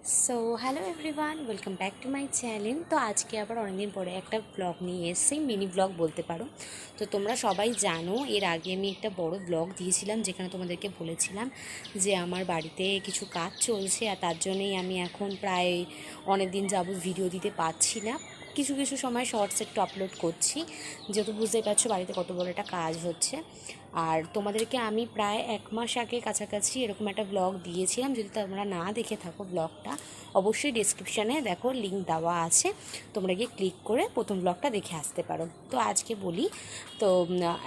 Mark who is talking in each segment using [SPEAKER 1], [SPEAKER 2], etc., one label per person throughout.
[SPEAKER 1] So hello everyone, welcome back to my channel. তো আজকে আবার অনেকদিন পরে একটা ব্লগ নিয়ে এসেছি, মিনি ব্লগ বলতে পারো। তো তোমরা সবাই জানো এর আগে আমি একটা বড় ব্লগ দিয়েছিলাম যেখানে তোমাদেরকে বলেছিলাম যে আমার বাড়িতে কিছু কাজ চলছে আর তার জন্যই আমি এখন প্রায় অনেক দিন যাবত ভিডিও দিতে পারছি না। কিছু কিছু সময় শর্টস একটু আপলোড করছি, যেহেতু বুঝতেই পারছো বাড়িতে কত বড় একটা কাজ হচ্ছে। আর তোমাদেরকে আমি প্রায় 1 মাস আগে কাছাকাছি এরকম একটা ব্লগ দিয়েছিলাম, যদি তোমরা না দেখে থাকো ব্লগটা অবশ্যই ডেসক্রিপশানে দেখো লিঙ্ক দেওয়া আছে, তোমরা গিয়ে ক্লিক করে প্রথম ব্লগটা দেখে আসতে পারো। তো আজকে বলি, তো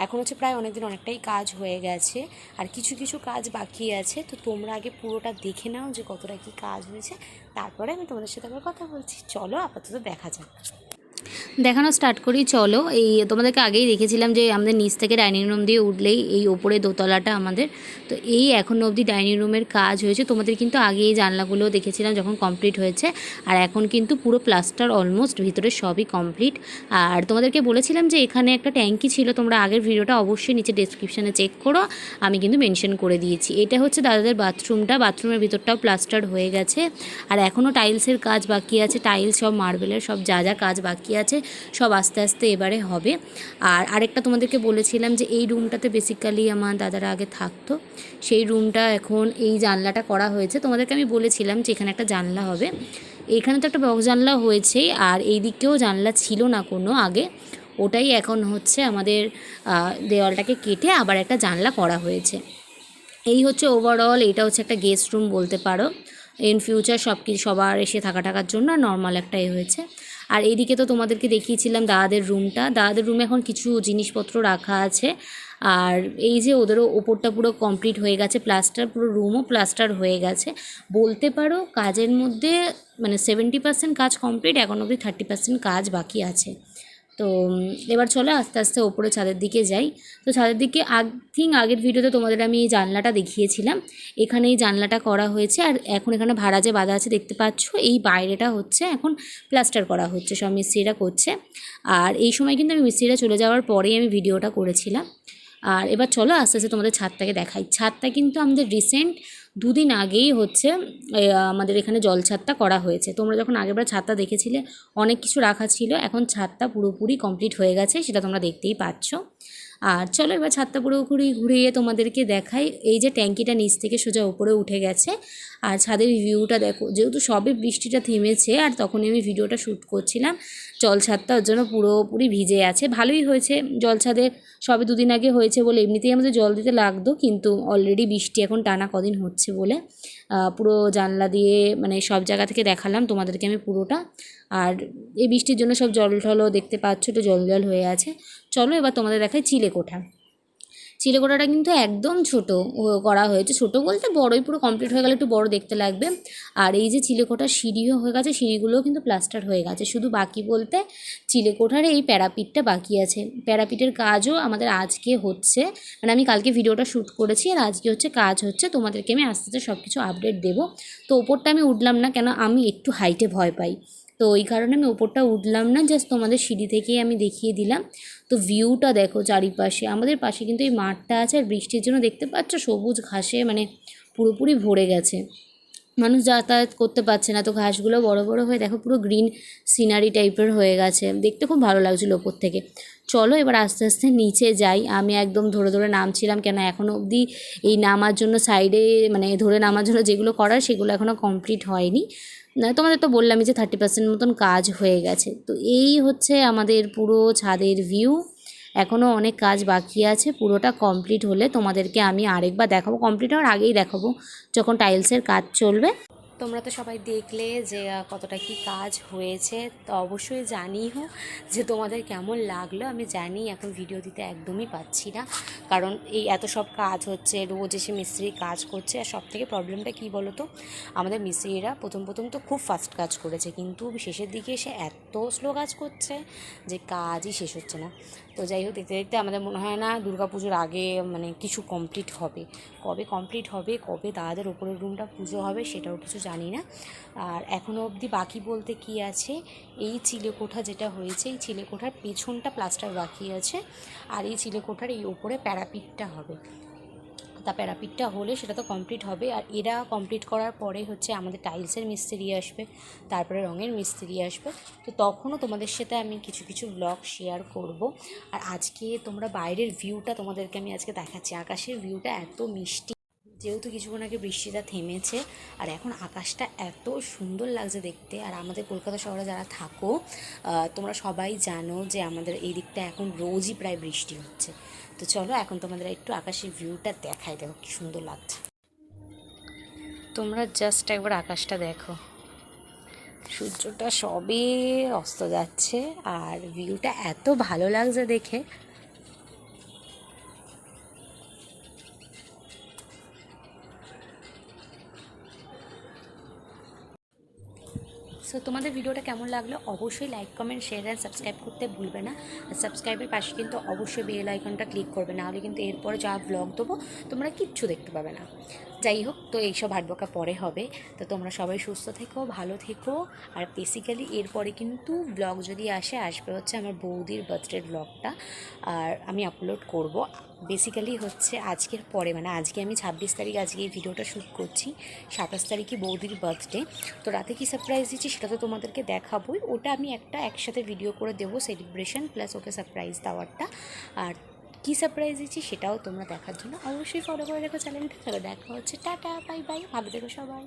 [SPEAKER 1] এখন হচ্ছে প্রায় অনেকটাই কাজ হয়ে গেছে আর কিছু কিছু কাজ বাকি আছে। তো তোমরা আগে পুরোটা দেখে নাও যে কতটা কী কাজ হয়েছে, তারপরে আমি তোমাদের সাথে আবার কথা বলছি। চলো আপাতত দেখা যাক, দেখানো স্টার্ট করি। চলো, এই তোমাদেরকে আগেই দেখেছিলাম যে আমাদের নিচ থেকে ডাইনিং রুম দিয়ে উঠলেই এই ওপরে দোতলাটা আমাদের। তো এই এখনও অবধি ডাইনিং রুমের কাজ হয়েছে, তোমাদের কিন্তু আগে এই জানলাগুলো দেখেছিলাম যখন কমপ্লিট হয়েছে। আর এখন কিন্তু পুরো প্লাস্টার অলমোস্ট ভিতরে সবই কমপ্লিট। আর তোমাদেরকে বলেছিলাম যে এখানে একটা ট্যাঙ্কি ছিল, তোমরা আগের ভিডিওটা অবশ্যই নিচে ডেসক্রিপশানে চেক করো, আমি কিন্তু মেনশন করে দিয়েছি। এটা হচ্ছে দাদাদের বাথরুমটা, বাথরুমের ভিতরটাও প্লাস্টার হয়ে গেছে। আর এখনও টাইলসের কাজ বাকি আছে, টাইলস সব মার্বেলের সব যা যা কাজ বাকি আছে সব আস্তে আস্তে এবারে হবে। আর আরেকটা তোমাদেরকে বলেছিলাম যে এই রুমটাতে বেসিক্যালি আমার দাদারা আগে থাকতো, সেই রুমটা এখন এই জানলাটা করা হয়েছে। তোমাদেরকে আমি বলেছিলাম যে এখানে একটা জানলা হবে, এইখানে তো একটা বক্স জানলা হয়েছেই, আর এই দিকেও জানলা ছিল না কোনো আগে, ওটাই এখন হচ্ছে আমাদের দেওয়ালটাকে কেটে আবার একটা জানলা করা হয়েছে। এই হচ্ছে ওভারঅল, এটা হচ্ছে একটা গেস্ট রুম বলতে পারো। ইন ফিউচার সব কিছু সবার এসে থাকার জন্য নর্মাল একটা হয়েছে। আর এইদিকে তো তোমাদেরকে দেখিয়েছিলাম দাদাদের রুমটা, দাদাদের রুমে এখন কিছু জিনিসপত্র রাখা আছে। আর এই যে ওদেরও ওপরটা পুরো কমপ্লিট হয়ে গেছে, প্লাস্টার, পুরো রুমও প্লাস্টার হয়ে গেছে বলতে পারো। কাজের মধ্যে মানে 70% কাজ কমপ্লিট, এখন অবধি 30% কাজ বাকি আছে। তো এবার চলে আস্তে আস্তে ওপরে ছাদের দিকে যাই। তো ছাদের দিকে আগের ভিডিওতে তোমাদের আমি এই জানলাটা দেখিয়েছিলাম, এখানে এই জানলাটা করা হয়েছে। আর এখন এখানে ভাড়া যে বাঁধা আছে দেখতে পাচ্ছ, এই বাইরেটা হচ্ছে এখন প্লাস্টার করা হচ্ছে, সব মিস্ত্রিরা করছে। আর এই সময় কিন্তু আমি মিস্ত্রিরা চলে যাওয়ার পরেই আমি ভিডিওটা করেছিলাম। আর এবার চলো আস্তে আস্তে তোমাদের ছাদটাকে দেখাই। ছাদটা কিন্তু আমাদের রিসেন্ট 2 দিন আগেই হচ্ছে আমাদের এখানে জল ছাদটা করা হয়েছে। তোমরা যখন আগেরবার ছাদটা দেখেছিলে অনেক কিছু রাখা ছিল, এখন ছাদটা পুরোপুরি কমপ্লিট হয়ে গেছে, সেটা তোমরা দেখতেই পাচ্ছ। আর চলো এবার ছাদটা পুরোপুরি ঘুরিয়ে তোমাদেরকে দেখাই। এই যে ট্যাঙ্কিটা নিচ থেকে সোজা উপরে উঠে গেছে, আর ছাদের ভিউটা দেখো, যেহেতু সবে বৃষ্টিটা থেমেছে আর তখনই আমি ভিডিওটা শ্যুট করছিলাম, জল ছাদটা ওর জন্য পুরোপুরি ভিজে আছে। ভালোই হয়েছে, জল ছাদে সবে 2 দিন আগে হয়েছে বলে এমনিতেই আমাদের জল দিতে লাগতো, কিন্তু অলরেডি বৃষ্টি এখন টানা কদিন হচ্ছে বলে পুরো জানলা দিয়ে মানে সব জায়গা থেকে দেখালাম তোমাদেরকে আমি পুরোটা। আর এই বৃষ্টির জন্য সব জল ঠলও দেখতে পাচ্ছ, তো জল জল হয়ে আছে। চলো এবার তোমাদের দেখাই চিলেকোঠা। চিলেকোঠাটা কিন্তু একদম ছোট করা হয়েছে, ছোট বলতে বড়ই, পুরো কমপ্লিট হয়ে গেলে একটু বড় দেখতে লাগবে। আর এই যে চিলেকোঠার সিঁড়িও হয়ে গেছে, সিঁড়িগুলোও কিন্তু প্লাস্টার হয়ে গেছে, শুধু বাকি বলতে চিলেকোঠার এই প্যারাপিটটা বাকি আছে। প্যারাপিটের কাজও আমাদের আজকে হচ্ছে, মানে আমি কালকে ভিডিওটা শ্যুট করেছি আর আজকে হচ্ছে কাজ হচ্ছে, তোমাদেরকে আমি আস্তে আস্তে সব কিছু আপডেট দেবো। তো ওপরটা আমি উঠলাম না, কেন আমি একটু হাইটে ভয় পাই, তো ওই কারণে আমি ওপরটা উঠলাম না, জাস্ট তোমাদের সিঁড়ি থেকেই আমি দেখিয়ে দিলাম। তো ভিউটা দেখো চারিপাশে, আমাদের পাশে কিন্তু এই মাঠটা আছে, আর বৃষ্টির জন্য দেখতে পাচ্ছ সবুজ ঘাসে মানে পুরোপুরি ভরে গেছে, মানুষ যাতায়াত করতে পারছে না। তো ঘাসগুলো বড় বড় হয়ে দেখো পুরো গ্রিন সিনারি টাইপের হয়ে গেছে, দেখতে খুব ভালো লাগছিলো ওপর থেকে। চলো এবার আস্তে আস্তে নিচে যাই। আমি একদম ধরে ধরে নামছিলাম, কেন এখনও অবধি এই নামার জন্য সাইডে মানে ধরে নামার জন্য যেগুলো করার সেগুলো এখনও কমপ্লিট হয়নি। তোমাদের তো বললামই যে 30% মতন কাজ হয়ে গেছে। তো এই হচ্ছে আমাদের পুরো ছাদের ভিউ, এখনও অনেক কাজ বাকি আছে, পুরোটা কমপ্লিট হলে তোমাদেরকে আমি আরেকবার দেখাবো, কমপ্লিট হওয়ার আগেই দেখাবো যখন টাইলসের কাজ চলবে। তোমরা তো সবাই দেখলে যে কতটা কি কাজ হয়েছে, তো অবশ্যই জানিও যে তোমাদের কেমন লাগলো। আমি জানি এখন ভিডিও দিতে একদমই পাচ্ছি না, কারণ এই এত সব কাজ হচ্ছে, রোজ এসে মিস্ত্রি কাজ করছে। আর সব থেকে প্রবলেমটা কী বলো তো, আমাদের মিস্ত্রিরা প্রথম তো খুব ফাস্ট কাজ করেছে, কিন্তু শেষের দিকে এসে এত স্লো কাজ করছে যে কাজই শেষ হচ্ছে না। তো যাই হোক, দেখতে দেখতে আমাদের মনে হয় না দুর্গাপুজোর আগে মানে কিছু কমপ্লিট হবে। কবে কমপ্লিট হবে, কবে দাদাদের ওপরের রুমটা পুজো হবে সেটাও কিছু জানি না। আর এখনও অবধি বাকি বলতে কি আছে, এই চিলেকোঠা যেটা হয়েছে, এই চিলেকোঠার পেছনটা প্লাস্টার বাকি আছে, আর এই চিলেকোঠার এই ওপরে প্যারাপিটটা হবে। তা প্যারাপিটটা হলে সেটা তো কমপ্লিট হবে, আর এরা কমপ্লিট করার পরে হচ্ছে আমাদের টাইলসের মিস্ত্রি আসবে, তারপরে রঙের মিস্ত্রি আসবে। তো তখনও তোমাদের সাথে আমি কিছু কিছু ব্লগ শেয়ার করব। আর আজকে তোমরা বাইরের ভিউটা তোমাদেরকে আমি আজকে দেখাচ্ছি। আকাশের ভিউটা এত মিষ্টি, যেহেতু কিছুক্ষণ আগে বৃষ্টিটা থেমেছে, আর এখন আকাশটা এত সুন্দর লাগছে দেখতে। আর আমাদের কলকাতা শহরে যারা থাকো তোমরা সবাই জানো যে আমাদের এই দিকটা এখন রোজই প্রায় বৃষ্টি হচ্ছে। তো চলো এখন তোমাদের একটু আকাশের ভিউটা দেখাই, দেখো কি সুন্দর লাগছে। তোমরা জাস্ট একবার আকাশটা দেখো, সূর্যটা সবে অস্ত যাচ্ছে আর ভিউটা এত ভালো লাগছে দেখে। সো তোমাদের ভিডিওটা কেমন লাগলো অবশ্যই like comment share and subscribe করতে ভুলবে না। আর সাবস্ক্রাইবের পাশে কিন্তু অবশ্যই বেল আইকনটা ক্লিক করবে, নাহলে কিন্তু এরপরে যা ব্লগ দেবো তোমরা কিচ্ছু দেখতে পাবে না। যাই হোক, তো এইসব হাটবকা পরে হবে। তো তোমরা সবাই সুস্থ থেকো, ভালো থেকো। আর বেসিক্যালি এরপরে কিন্তু ব্লগ যদি আসবে হচ্ছে আমার বৌদির বার্থডে ব্লগটা, আর আমি আপলোড করব। বেসিক্যালি হচ্ছে আজকের পরে, মানে আজকে আমি 26 তারিখ আজকে এই ভিডিওটা শ্যুট করছি, 27 তারিখে বৌদির বার্থডে। তো রাতে কী সারপ্রাইজ দিচ্ছি সেটা তো তোমাদেরকে দেখাবোই, ওটা আমি একটা একসাথে ভিডিও করে দেবো, সেলিব্রেশন প্লাস ওকে সারপ্রাইজ দেওয়ারটা। আর কী সারপ্রাইজ দিচ্ছি সেটাও তোমরা দেখার জন্য অবশ্যই ফলো করে রেখো চ্যানেলটা। চলো দেখা হচ্ছে, টাটা বাই বাই, ভালো থেকো সবাই।